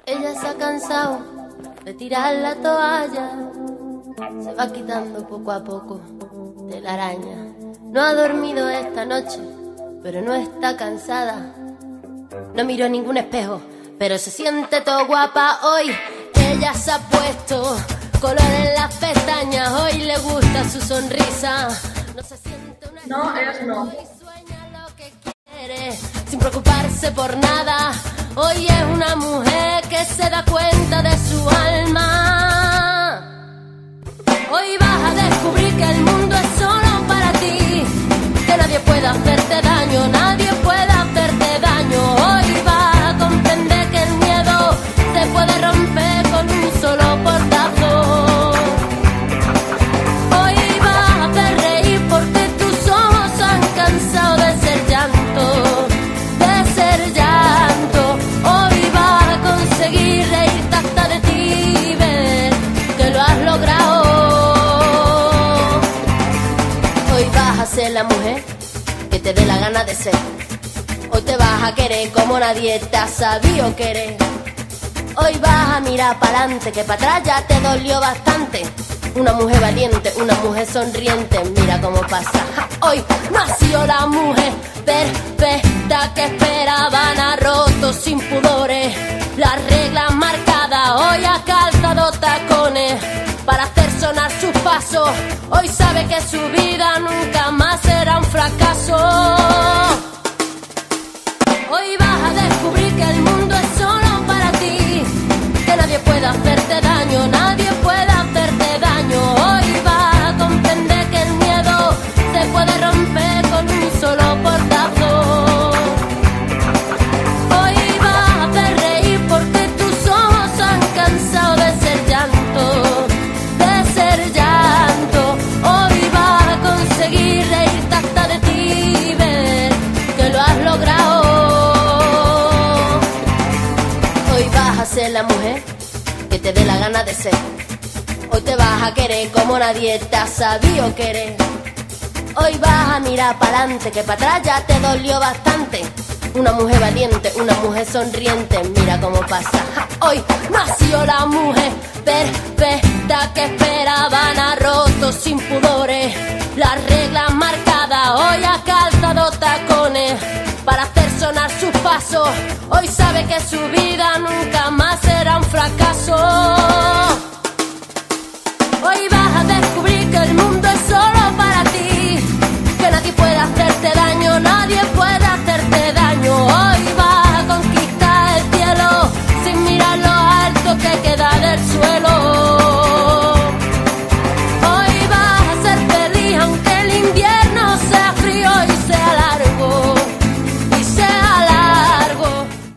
Ella se ha cansado de tirar la toalla, se va quitando poco a poco de la araña. No ha dormido esta noche, pero no está cansada. No miró ningún espejo, pero se siente todo guapa hoy. Ella se ha puesto color en las pestañas, hoy le gusta su sonrisa. No se siente una No, ellos no. y sueña lo que quiere, sin preocuparse por nada. Hoy es una mujer que se da cuenta de su alma. Hoy vas a descubrir que el mundo es solo para ti, que nadie puede hacerte daño, nadie puede hacerte daño. Hoy vas a comprender que el miedo se puede romper con un solo portazo. Hoy vas a hacer reír porque tus ojos han cansado de ser llanto, de ser llanto. Hoy vas a conseguir reírte hasta de ti y ver que lo has logrado. Hoy vas a ser la mujer que te dé la gana de ser. Hoy te vas a querer como nadie te ha sabido querer. Hoy vas a mirar para adelante, que para atrás ya te dolió bastante. Una mujer valiente, una mujer sonriente, mira cómo pasa. Hoy nació la mujer perfecta que esperaban, ha roto sin pudores las reglas marcadas. Hoy ha calzado tacones para hacer sonar sus pasos. Hoy sabe que su vida nunca más será un fracaso. Hoy vas a descubrir que el mundo es solo para ti, que nadie puede hacerte daño, nadie puede hacerte daño. Hoy vas a comprender que el miedo se puede romper con un solo portazo. Hoy vas a hacer reír porque tus ojos han cansado de ser llanto, de ser llanto. Hoy vas a conseguir reírte hasta de ti y ver que lo has logrado. Hoy vas a ser la mujer que te dé la gana de ser. Hoy te vas a querer como nadie te ha sabido querer. Hoy vas a mirar para adelante, que para atrás ya te dolió bastante. Una mujer valiente, una mujer sonriente, mira cómo pasa. Hoy nació la mujer perfecta que esperaban, ha roto sin pudores las reglas marcadas. Hoy ha calzado tacones para hacer sonar sus pasos. Hoy sabe que su vida nunca más será un fracaso.